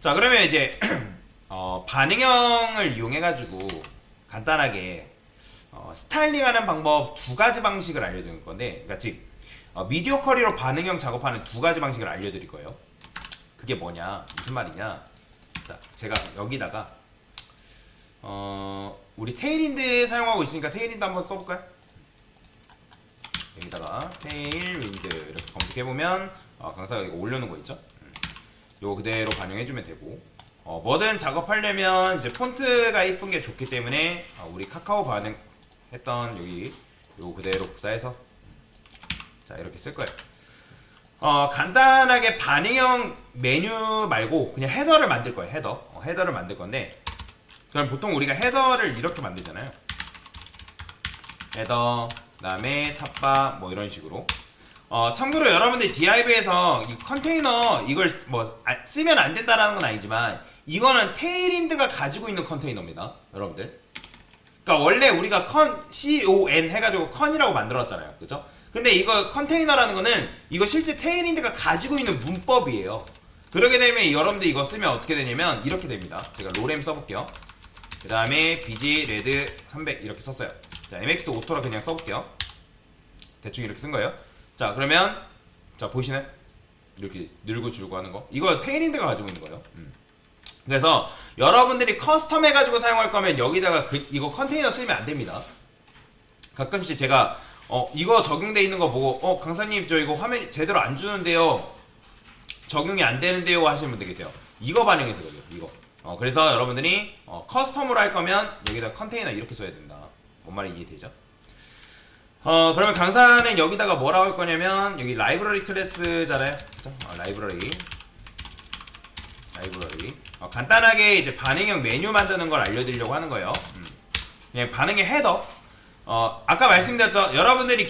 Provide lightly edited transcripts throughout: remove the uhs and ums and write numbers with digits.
자, 그러면 이제 반응형을 이용해가지고 간단하게 스타일링하는 방법 두 가지 방식을 알려드릴 건데, 그러니까 즉 미디어 쿼리로 반응형 작업하는 두 가지 방식을 알려드릴 거예요. 그게 뭐냐, 무슨 말이냐? 자, 제가 여기다가 우리 테일윈드 사용하고 있으니까 테일윈드 한번 써볼까요? 여기다가 테일윈드 이렇게 검색해보면 강사가 이거 올려놓은 거 있죠? 요거 그대로 반영해주면 되고, 뭐든 작업하려면 이제 폰트가 이쁜 게 좋기 때문에 우리 카카오 반응했던 여기 요거 그대로 복사해서 자 이렇게 쓸 거예요. 간단하게 반응형 메뉴 말고 그냥 헤더를 만들 거예요. 헤더를 만들 건데, 그럼 보통 우리가 헤더를 이렇게 만들잖아요. 헤더, 그 다음에 탑바 뭐 이런 식으로. 참고로 여러분들 DIV에서 이 컨테이너 이걸 뭐 쓰면 안 된다라는 건 아니지만, 이거는 테일윈드가 가지고 있는 컨테이너입니다, 여러분들. 그러니까 원래 우리가 CON 해가지고 컨이라고 만들었잖아요, 그죠? 근데 이거 컨테이너라는 거는 이거 실제 테일윈드가 가지고 있는 문법이에요. 그러게 되면 여러분들 이거 쓰면 어떻게 되냐면 이렇게 됩니다. 제가 로램 써볼게요. 그 다음에 BG 레드 300 이렇게 썼어요. 자, MX 오토라 그냥 써볼게요. 대충 이렇게 쓴 거예요. 자, 그러면 자 보이시나요? 이렇게 늘고 줄고 하는 거, 이거 테일윈드가 가지고 있는 거예요. 그래서 여러분들이 커스텀 해가지고 사용할 거면 여기다가 이거 컨테이너 쓰면 안 됩니다. 가끔씩 제가 이거 적용돼 있는 거 보고 강사님 저 이거 화면 제대로 안 주는데요, 적용이 안 되는데요 하시는 분들 계세요. 이거 반영해서 그래요, 이거. 그래서 여러분들이 커스텀으로 할 거면 여기다 컨테이너 이렇게 써야 된다. 뭔 말인지 이해되죠? 그러면 강사는 여기다가 뭐라고 할 거냐면, 여기 라이브러리 클래스잖아요, 그죠? 라이브러리 간단하게 이제 반응형 메뉴 만드는 걸 알려드리려고 하는 거예요. 그냥 반응의 헤더. 아까 말씀드렸죠, 여러분들이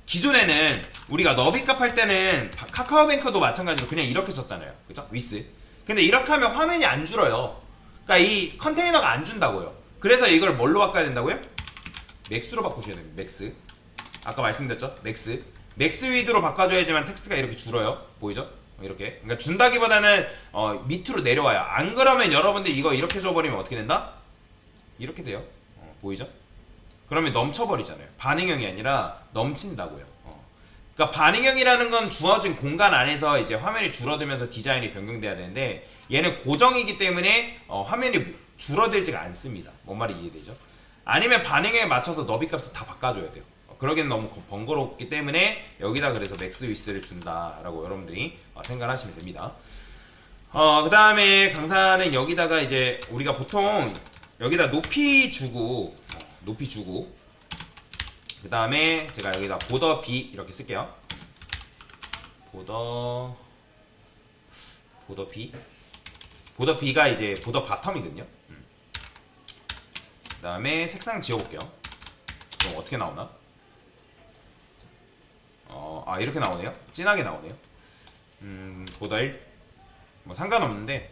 기존에는 우리가 너비값 할 때는 카카오뱅크도 마찬가지로 그냥 이렇게 썼잖아요, 그죠? 위스. 근데 이렇게 하면 화면이 안 줄어요. 그러니까 이 컨테이너가 안 준다고요. 그래서 이걸 뭘로 바꿔야 된다고요? 맥스로 바꾸셔야 됩니다. 맥스. 아까 말씀드렸죠? 맥스 위드로 바꿔줘야지만 텍스트가 이렇게 줄어요. 보이죠? 이렇게. 그러니까 준다기보다는 밑으로 내려와요. 안 그러면 여러분들 이거 이렇게 줘버리면 어떻게 된다? 이렇게 돼요. 보이죠? 그러면 넘쳐버리잖아요. 반응형이 아니라 넘친다고요. 그러니까 반응형이라는 건 주어진 공간 안에서 이제 화면이 줄어들면서 디자인이 변경돼야 되는데, 얘는 고정이기 때문에 화면이 줄어들지가 않습니다. 뭔 말이 이해되죠? 아니면 반응에 맞춰서 너비값을 다 바꿔줘야 돼요. 그러기엔 너무 번거롭기 때문에 여기다 그래서 맥스 위스를 준다라고 여러분들이 생각하시면 됩니다. 그 다음에 강사는 여기다가 이제 우리가 보통 여기다 높이 주고 그 다음에 제가 여기다 보더 B 이렇게 쓸게요. 보더 B가 이제 보더 바텀이거든요. 그 다음에 색상 지워볼게요. 그럼 어떻게 나오나? 이렇게 나오네요. 진하게 나오네요. 보더 1 뭐 상관없는데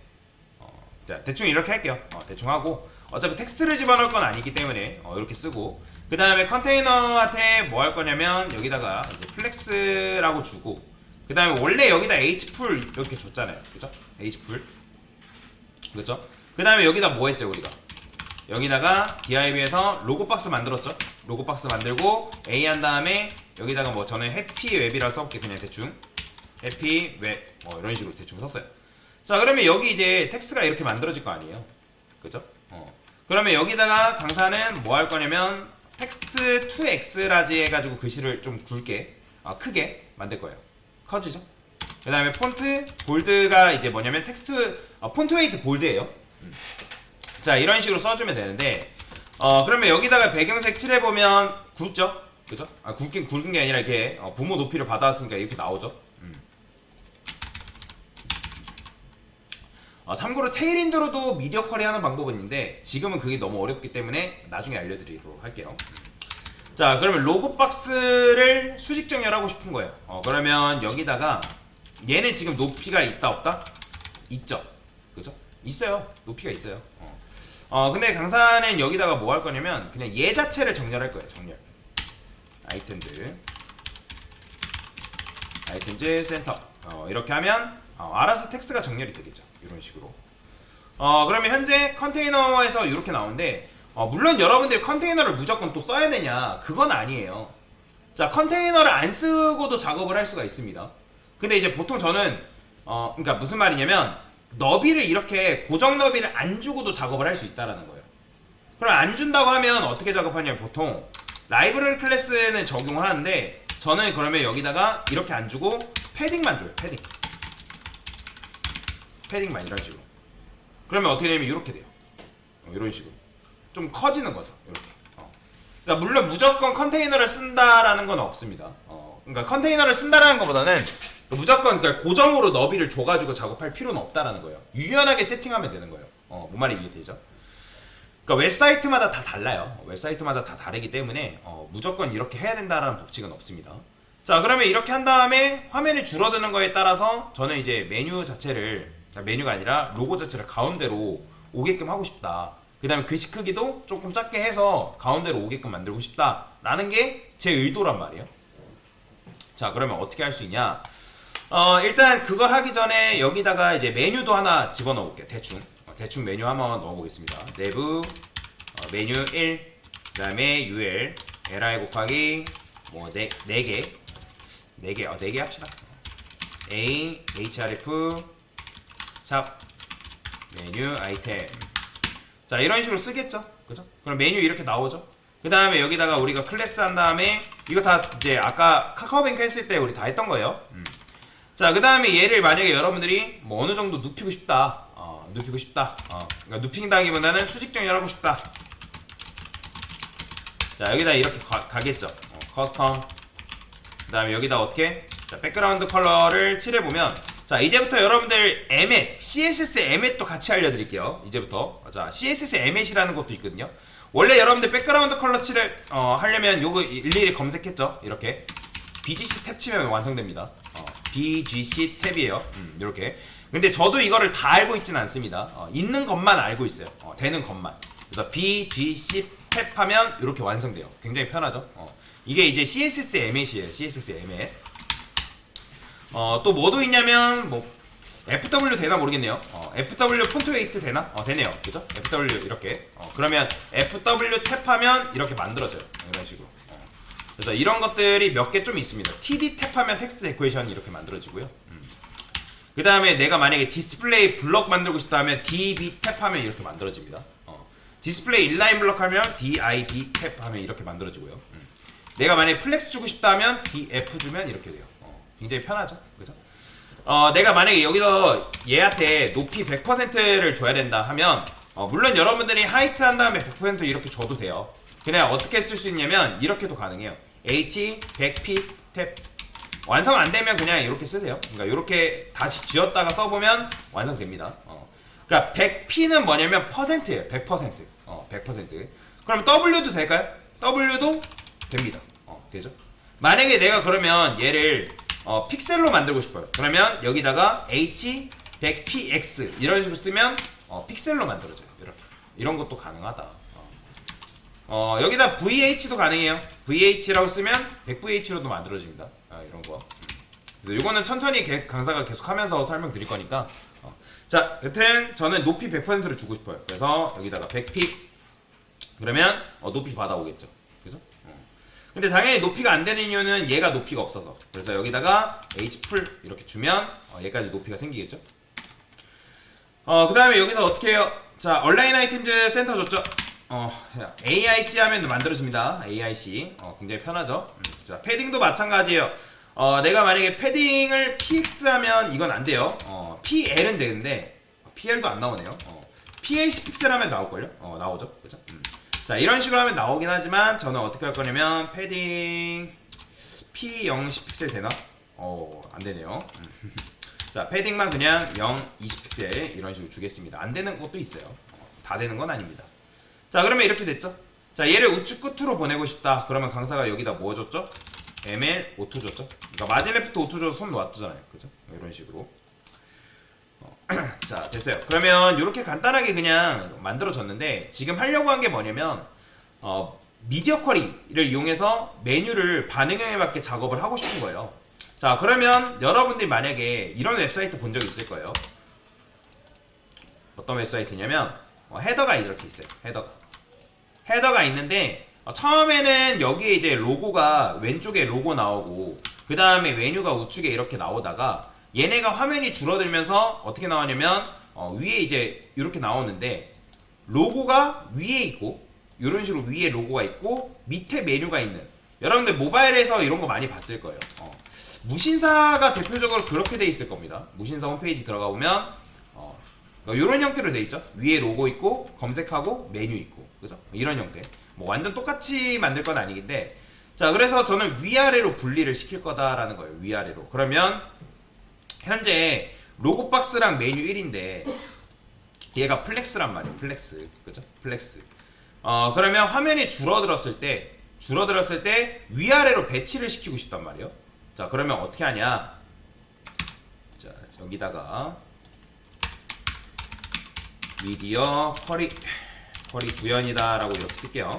자, 대충 이렇게 할게요. 대충 하고, 어차피 텍스트를 집어넣을 건 아니기 때문에 이렇게 쓰고, 그 다음에 컨테이너한테 뭐 할 거냐면 여기다가 이제 플렉스라고 주고, 그 다음에 원래 여기다 h풀 이렇게 줬잖아요, 그죠? h풀, 그죠? 그 다음에 여기다 뭐 했어요, 우리가? 여기다가 DIV에서 로고 박스 만들었죠? 로고 박스 만들고 A 한 다음에 여기다가 뭐 저는 해피 웹이라 써볼게. 그냥 대충 해피 웹 이런 식으로 대충 썼어요. 자, 그러면 여기 이제 텍스트가 이렇게 만들어질 거 아니에요, 그죠? 그러면 여기다가 강사는 뭐 할 거냐면 텍스트 2x라지 해가지고 글씨를 좀 굵게 크게 만들 거예요. 커지죠? 그 다음에 폰트 볼드가 이제 뭐냐면 텍스트 폰트 웨이트 볼드예요. 자, 이런 식으로 써주면 되는데, 그러면 여기다가 배경색 칠해보면 굵죠? 그죠? 굵은 게 아니라 이렇게 부모 높이를 받아왔으니까 이렇게 나오죠? 참고로 테일윈드로도 미디어 쿼리 하는 방법은 있는데, 지금은 그게 너무 어렵기 때문에 나중에 알려드리도록 할게요. 자, 그러면 로고 박스를 수직 정렬하고 싶은 거예요. 그러면 여기다가 얘는 지금 높이가 있다 없다? 있죠? 그죠? 있어요. 높이가 있어요. 근데 강사는 여기다가 뭐 할 거냐면 그냥 얘 자체를 정렬할 거예요. 정렬. 아이템즈 센터. 이렇게 하면 알아서 텍스트가 정렬이 되겠죠. 이런 식으로. 그러면 현재 컨테이너에서 이렇게 나오는데 물론 여러분들이 컨테이너를 무조건 또 써야 되냐? 그건 아니에요. 자, 컨테이너를 안 쓰고도 작업을 할 수가 있습니다. 근데 이제 보통 저는 그러니까 무슨 말이냐면 너비를 이렇게 고정 너비를 안 주고도 작업을 할 수 있다라는 거예요. 그럼 안 준다고 하면 어떻게 작업하냐면 보통 라이브러리 클래스는 적용을 하는데 저는 그러면 여기다가 이렇게 안 주고 패딩만 줘요. 패딩만 이런 식으로. 그러면 어떻게 되냐면 이렇게 돼요. 이런 식으로 좀 커지는 거죠. 이렇게. 그러니까 물론 무조건 컨테이너를 쓴다라는 건 없습니다. 그러니까 컨테이너를 쓴다라는 것보다는 무조건 그러니까 고정으로 너비를 줘가지고 작업할 필요는 없다라는 거예요. 유연하게 세팅하면 되는 거예요. 뭔 말이 이해되죠? 그러니까 웹사이트마다 다 달라요. 웹사이트마다 다 다르기 때문에 무조건 이렇게 해야 된다라는 법칙은 없습니다. 자, 그러면 이렇게 한 다음에 화면이 줄어드는 거에 따라서 저는 이제 메뉴 자체를 메뉴가 아니라 로고 자체를 가운데로 오게끔 하고 싶다. 그 다음에 글씨 크기도 조금 작게 해서 가운데로 오게끔 만들고 싶다 라는 게 제 의도란 말이에요. 자, 그러면 어떻게 할 수 있냐. 일단 그걸 하기 전에 여기다가 이제 메뉴도 하나 집어넣어 볼게요. 대충 메뉴 한번 넣어 보겠습니다. 내부 메뉴 1 그 다음에 UL li 곱하기 뭐 4개 합시다. A href 샵 메뉴 아이템. 자, 이런 식으로 쓰겠죠. 그죠? 그럼 메뉴 이렇게 나오죠. 그 다음에 여기다가 우리가 클래스 한 다음에 이거 다 이제 아까 카카오뱅크 했을 때 우리 다 했던 거예요. 자, 그 다음에 얘를 만약에 여러분들이 뭐 어느 정도 눕히고 싶다. 그러니까 눕힌다기보다는 수직 정렬하고 싶다. 자, 여기다 이렇게 가겠죠. 커스텀. 그 다음에 여기다 어떻게? 자, 백그라운드 컬러를 칠해보면 자, 이제부터 여러분들 에멧, CSS 에멧도 같이 알려드릴게요. 이제부터. 자, CSS 에멧이라는 것도 있거든요. 원래 여러분들 백그라운드 컬러 칠을 하려면 요거 일일이 검색했죠. 이렇게 BGC 탭 치면 완성됩니다. BGC 탭이에요. 이렇게. 근데 저도 이거를 다 알고 있지는 않습니다. 있는 것만 알고 있어요. 되는 것만. 그래서 BGC 탭 하면 이렇게 완성돼요. 굉장히 편하죠. 이게 이제 CSS 에멧이에요. CSS 에멧. 또 뭐도 있냐면 뭐 FW 되나 모르겠네요. FW 폰트 웨이트 되나? 되네요. 그죠? FW 이렇게. 그러면 FW 탭하면 이렇게 만들어져요. 이런 식으로. 그래서 이런 것들이 몇 개 좀 있습니다. TD 탭하면 텍스트 데코레이션이 이렇게 만들어지고요. 그 다음에 내가 만약에 디스플레이 블럭 만들고 싶다 하면 DB 탭하면 이렇게 만들어집니다. 디스플레이 인라인 블럭 하면 DIB 탭하면 이렇게 만들어지고요. 내가 만약에 플렉스 주고 싶다 하면 DF 주면 이렇게 돼요. 굉장히 편하죠. 그죠? 내가 만약에 여기서 얘한테 높이 100%를 줘야 된다 하면 물론 여러분들이 하이트 한 다음에 100% 이렇게 줘도 돼요. 그냥 어떻게 쓸 수 있냐면 이렇게도 가능해요. H 100p 탭 완성 안 되면 그냥 이렇게 쓰세요. 그러니까 이렇게 다시 쥐었다가 써보면 완성됩니다. 그러니까 100p는 뭐냐면 %예요. 100%. 100%. 그럼 W도 될까요? W도 됩니다. 되죠? 만약에 내가 그러면 얘를 픽셀로 만들고 싶어요. 그러면 여기다가 H100px 이런 식으로 쓰면 픽셀로 만들어져요. 이렇게. 이런 것도 가능하다. 여기다 VH도 가능해요. VH라고 쓰면 100VH로도 만들어집니다. 이런 거. 그래서 이거는 천천히 강사가 계속 하면서 설명드릴 거니까. 자, 여튼 저는 높이 100%를 주고 싶어요. 그래서 여기다가 100픽 그러면 높이 받아오겠죠. 그죠? 근데 당연히 높이가 안 되는 이유는 얘가 높이가 없어서. 그래서 여기다가 H풀 이렇게 주면 얘까지 높이가 생기겠죠. 그 다음에 여기서 어떻게 해요? 자, 온라인 아이템즈 센터 줬죠. AIC 하면 만들어집니다. AIC. 굉장히 편하죠. 자, 패딩도 마찬가지예요. 내가 만약에 패딩을 PX 하면 이건 안 돼요. PL은 되는데 PL도 안 나오네요. PLC 픽셀 하면 나올걸요? 나오죠. 그죠? 자, 이런 식으로 하면 나오긴 하지만 저는 어떻게 할 거냐면 패딩 P0 10픽셀 되나? 안 되네요. 자, 패딩만 그냥 0 20픽셀 이런 식으로 주겠습니다. 안 되는 것도 있어요. 다 되는 건 아닙니다. 자, 그러면 이렇게 됐죠? 자, 얘를 우측 끝으로 보내고 싶다. 그러면 강사가 여기다 뭐 줬죠? ML 오토 줬죠? 그러니까 마진레프트 오토 줘서 손 놨잖아요. 그죠? 이런 식으로. 자, 됐어요. 그러면 이렇게 간단하게 그냥 만들어졌는데 지금 하려고 한 게 뭐냐면 미디어 쿼리를 이용해서 메뉴를 반응형에 맞게 작업을 하고 싶은 거예요. 자, 그러면 여러분들이 만약에 이런 웹사이트 본 적 있을 거예요. 어떤 웹사이트냐면 헤더가 이렇게 있어요. 헤더가 있는데 처음에는 여기에 이제 로고가 왼쪽에 로고 나오고 그 다음에 메뉴가 우측에 이렇게 나오다가 얘네가 화면이 줄어들면서 어떻게 나오냐면 위에 이제 이렇게 나오는데 로고가 위에 있고 이런 식으로 위에 로고가 있고 밑에 메뉴가 있는, 여러분들 모바일에서 이런 거 많이 봤을 거예요. 무신사가 대표적으로 그렇게 돼 있을 겁니다. 무신사 홈페이지 들어가 보면 이런 형태로 돼 있죠. 위에 로고 있고 검색하고 메뉴 있고, 그죠? 이런 형태. 뭐 완전 똑같이 만들 건 아니긴데, 자, 그래서 저는 위아래로 분리를 시킬 거다라는 거예요. 위아래로. 그러면 현재 로고 박스랑 메뉴 1인데 얘가 플렉스란 말이에요. 플렉스, 그죠? 플렉스. 그러면 화면이 줄어들었을 때 위아래로 배치를 시키고 싶단 말이에요. 자, 그러면 어떻게 하냐? 자, 여기다가 미디어 쿼리 구현이다 라고 이렇게 쓸게요.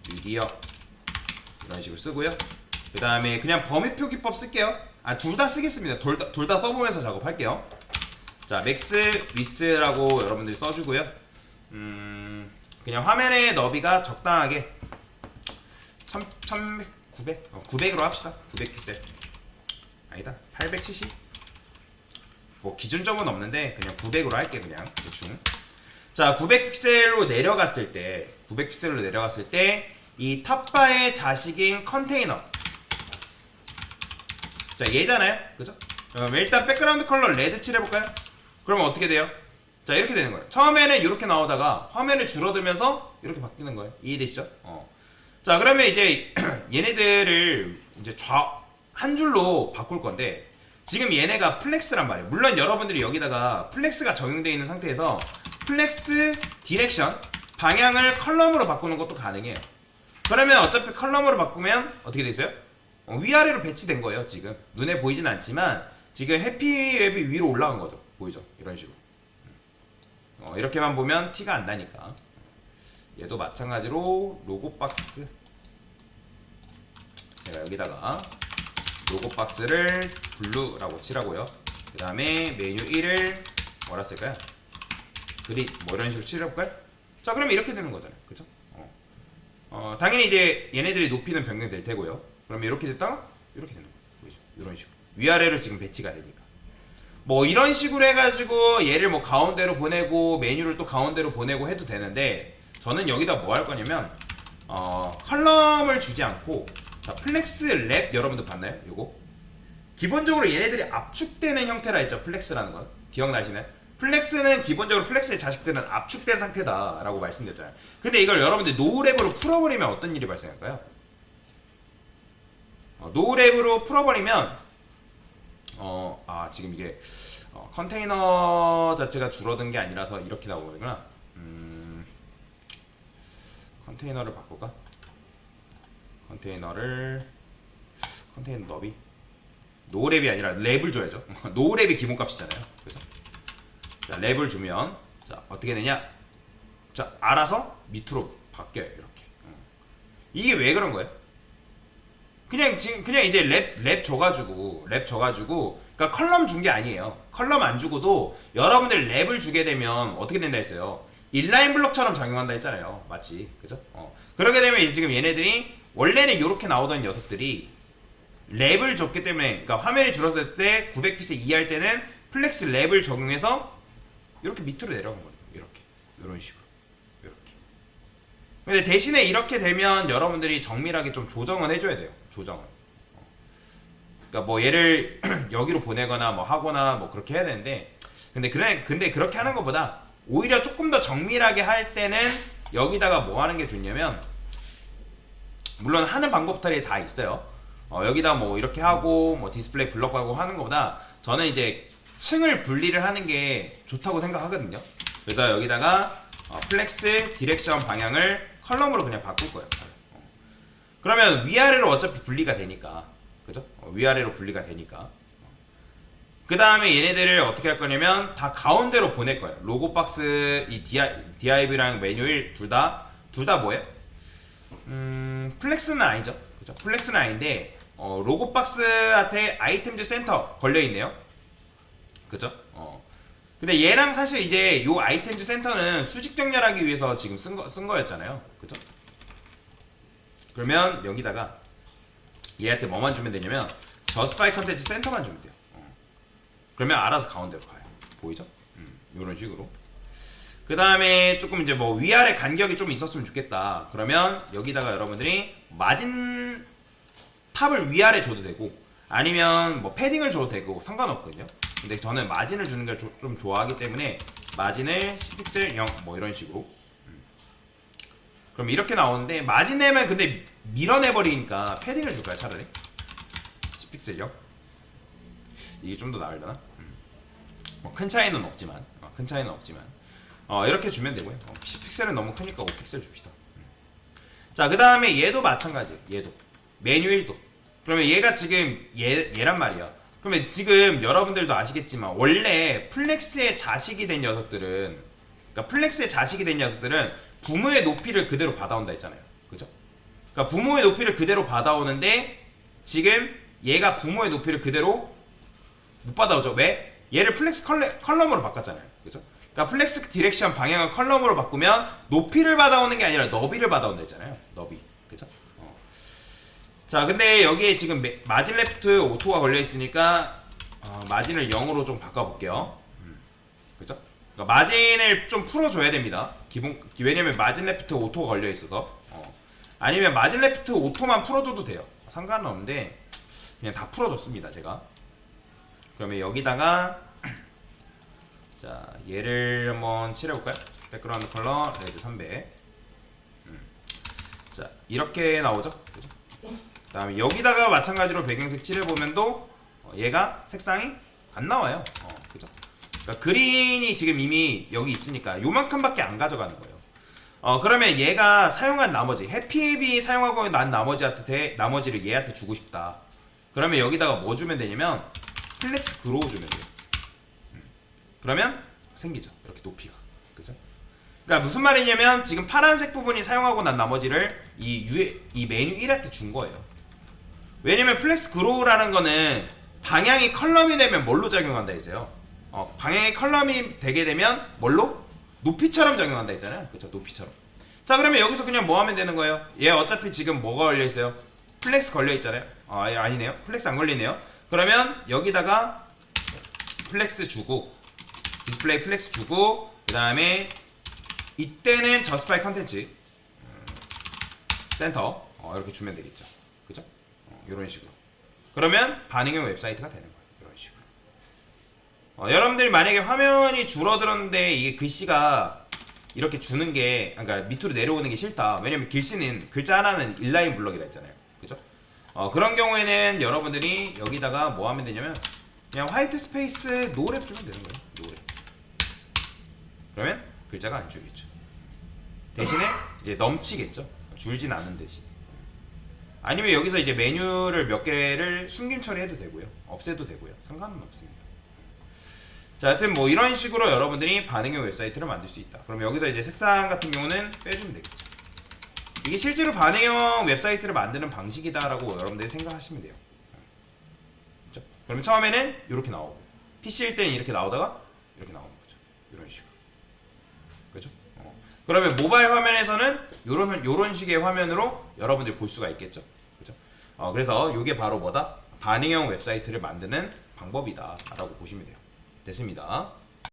미디어 이런 식으로 쓰고요. 그 다음에 그냥 범위 표기법 쓸게요. 둘 다 쓰겠습니다. 둘 다 써보면서 작업할게요. 자, 맥스 위스라고 여러분들이 써주고요. 그냥 화면의 너비가 적당하게 900으로 합시다. 900 픽셀 아니다, 870. 뭐 기준점은 없는데 그냥 900으로 할게. 그냥 대충. 자, 900픽셀로 내려갔을 때 이 탑바의 자식인 컨테이너, 자, 얘잖아요, 그죠? 일단 백그라운드 컬러 레드 칠해볼까요? 그러면 어떻게 돼요? 자, 이렇게 되는 거예요. 처음에는 이렇게 나오다가 화면이 줄어들면서 이렇게 바뀌는 거예요. 이해되시죠? 자, 그러면 이제 얘네들을 이제 한 줄로 바꿀 건데, 지금 얘네가 플렉스란 말이에요. 물론 여러분들이 여기다가 플렉스가 적용되어 있는 상태에서 플렉스 디렉션 방향을 컬럼으로 바꾸는 것도 가능해요. 그러면 어차피 컬럼으로 바꾸면 어떻게 되어요? 위아래로 배치된 거예요. 지금 눈에 보이진 않지만 지금 해피웹이 위로 올라간 거죠. 보이죠? 이런 식으로. 이렇게만 보면 티가 안 나니까. 얘도 마찬가지로 로고 박스, 제가 여기다가 로고 박스를 블루라고 칠하고요. 그 다음에 메뉴 1을 뭐라 쓸까요? 그릿 뭐 이런 식으로 칠해볼까요? 자, 그러면 이렇게 되는 거잖아요. 그죠? 당연히 이제 얘네들이 높이는 변경될 테고요. 그러면 이렇게 됐다가 이렇게 되는 거예요. 보이죠? 이런 식으로 위아래로 지금 배치가 되니까. 뭐 이런 식으로 해가지고 얘를 뭐 가운데로 보내고 메뉴를 또 가운데로 보내고 해도 되는데, 저는 여기다 뭐 할 거냐면 컬럼을 주지 않고, 자, 플렉스 랩 여러분들 봤나요? 요거 기본적으로 얘네들이 압축되는 형태라 했죠. 플렉스라는 건 기억나시나요? 플렉스는 기본적으로 플렉스의 자식들은 압축된 상태다 라고 말씀드렸잖아요. 근데 이걸 여러분들 노우랩으로 풀어버리면 어떤 일이 발생할까요? 노우랩으로 풀어버리면 지금 이게 컨테이너 자체가 줄어든 게 아니라서 이렇게 나오는구나. 컨테이너를 바꿀까? 컨테이너 너비 노랩이 아니라 랩을 줘야죠. 노랩이 기본값이잖아요. 그죠? 자, 랩을 주면 자, 어떻게 되냐? 자, 알아서 밑으로 바뀌어요. 이렇게. 이게 왜 그런 거예요? 그냥 이제 랩 줘가지고 그러니까 컬럼 준 게 아니에요. 컬럼 안 주고도 여러분들 랩을 주게 되면 어떻게 된다 했어요? 인라인 블록처럼 작용한다 했잖아요. 맞지? 그죠? 그러게 되면 지금 얘네들이 원래는 이렇게 나오던 녀석들이 랩을 줬기 때문에, 그러니까 화면이 줄었을 때 900픽셀 이해할 때는 플렉스 랩을 적용해서 이렇게 밑으로 내려간 거예요. 이렇게, 이런 식으로, 이렇게. 근데 대신에 이렇게 되면 여러분들이 정밀하게 좀 조정을 해줘야 돼요. 조정을. 그러니까 뭐 얘를 여기로 보내거나 뭐 하거나 뭐 그렇게 해야 되는데, 근데 그렇게 하는 것보다 오히려 조금 더 정밀하게 할 때는 여기다가 뭐 하는 게 좋냐면, 물론 하는 방법들이 다 있어요. 여기다 뭐 이렇게 하고 뭐 디스플레이 블럭하고 하는 것보다 저는 이제 층을 분리를 하는 게 좋다고 생각하거든요. 그래서 여기다가 플렉스 디렉션 방향을 컬럼으로 그냥 바꿀 거예요. 그러면 위아래로 어차피 분리가 되니까, 그죠? 위아래로 분리가 되니까. 그 다음에 얘네들을 어떻게 할 거냐면 다 가운데로 보낼 거예요. 로고 박스 이 div랑 매뉴얼 둘 다 뭐예요? 플렉스는 아니죠. 그죠? 플렉스는 아닌데 로고 박스한테 아이템즈 센터 걸려 있네요. 그죠? 근데 얘랑 사실 이제 요 아이템즈 센터는 수직 정렬하기 위해서 지금 쓴 거였잖아요. 그죠? 그러면 여기다가 얘한테 뭐만 주면 되냐면 저스파이 컨텐츠 센터만 주면 돼요. 그러면 알아서 가운데로 가요. 보이죠? 요런 식으로. 그 다음에 조금 이제 뭐 위아래 간격이 좀 있었으면 좋겠다. 그러면 여기다가 여러분들이 마진 탑을 위아래 줘도 되고 아니면 뭐 패딩을 줘도 되고 상관없거든요. 근데 저는 마진을 주는 걸 좀 좋아하기 때문에 마진을 10픽셀 0 뭐 이런 식으로. 그럼 이렇게 나오는데 마진 내면 근데 밀어내버리니까 패딩을 줄까요 차라리? 10픽셀 0 이게 좀 더 나을려나? 뭐 큰 차이는 없지만 이렇게 주면 되고요. 10픽셀은 너무 크니까 5픽셀 줍시다. 자, 그 다음에 얘도 마찬가지. 얘도 메뉴 1도. 그러면 얘가 지금 얘란 말이야. 그러면 지금 여러분들도 아시겠지만 원래 플렉스의 자식이 된 녀석들은, 그러니까 플렉스의 자식이 된 녀석들은 부모의 높이를 그대로 받아온다 했잖아요. 그죠? 그러니까 부모의 높이를 그대로 받아오는데 지금 얘가 부모의 높이를 그대로 못 받아오죠. 왜? 얘를 플렉스 컬럼으로 바꿨잖아요. 그죠? 그러니까 플렉스 디렉션 방향을 컬럼으로 바꾸면 높이를 받아오는 게 아니라 너비를 받아온다 했잖아요. 너비. 그죠? 자, 근데 여기에 지금 마진 레프트 오토가 걸려 있으니까 마진을 0으로 좀 바꿔볼게요. 그죠? 그러니까 마진을 좀 풀어줘야 됩니다. 왜냐면 마진 레프트 오토가 걸려 있어서. 아니면 마진 레프트 오토만 풀어줘도 돼요. 상관은 없는데 그냥 다 풀어줬습니다. 제가. 그러면 여기다가 자, 얘를 한번 칠해볼까요? 백그라운드 컬러 레드 300. 자, 이렇게 나오죠? 그죠? 그 다음에 여기다가 마찬가지로 배경색 칠해보면도 얘가 색상이 안 나와요. 그죠? 그러니까 그린이 지금 이미 여기 있으니까 요만큼밖에 안 가져가는 거예요. 그러면 얘가 사용한 나머지 해피앱이 사용하고 난 나머지를 얘한테 주고 싶다. 그러면 여기다가 뭐 주면 되냐면 플렉스 그로우 주면 돼요. 그러면 생기죠. 이렇게 높이가. 그죠? 그러니까 무슨 말이냐면 지금 파란색 부분이 사용하고 난 나머지를 이 메뉴 1한테 준 거예요. 왜냐면 플렉스 그로우라는 거는 방향이 컬럼이 되면 뭘로 작용한다 했어요. 방향이 컬럼이 되게 되면 뭘로? 높이처럼 작용한다 했잖아요. 그쵸? 높이처럼. 자, 그러면 여기서 그냥 뭐 하면 되는 거예요? 얘 어차피 지금 뭐가 걸려있어요? 플렉스 걸려있잖아요. 아니네요. 플렉스 안 걸리네요. 그러면 여기다가 플렉스 주고 디스플레이 플렉스 주고 그 다음에 이때는 저스파이 컨텐츠 센터 이렇게 주면 되겠죠. 그죠? 이런 식으로. 그러면 반응형 웹사이트가 되는 거예요. 이런 식으로. 여러분들이 만약에 화면이 줄어들었는데 이게 글씨가 이렇게 주는 게, 그러니까 밑으로 내려오는 게 싫다. 왜냐면 글씨는 글자 하나는 인라인 블럭이라 했잖아요. 그죠? 그런 경우에는 여러분들이 여기다가 뭐 하면 되냐면 그냥 화이트 스페이스 노랩 주면 되는 거예요. 노랩. 그러면 글자가 안 줄겠죠. 대신에 이제 넘치겠죠. 줄진 않은 대신. 아니면 여기서 이제 메뉴를 몇 개를 숨김 처리해도 되고요. 없애도 되고요. 상관은 없습니다. 자, 하여튼 뭐 이런 식으로 여러분들이 반응형 웹사이트를 만들 수 있다. 그럼 여기서 이제 색상 같은 경우는 빼주면 되겠죠. 이게 실제로 반응형 웹사이트를 만드는 방식이다라고 여러분들이 생각하시면 돼요. 그렇죠? 그러면 처음에는 이렇게 나오고 PC일 때는 이렇게 나오다가 이렇게 나오는 거죠. 이런 식으로. 그렇죠? 그러면 모바일 화면에서는 요런 식의 화면으로 여러분들이 볼 수가 있겠죠. 그렇죠? 그래서 이게 바로 뭐다? 반응형 웹사이트를 만드는 방법이다 라고 보시면 돼요. 됐습니다.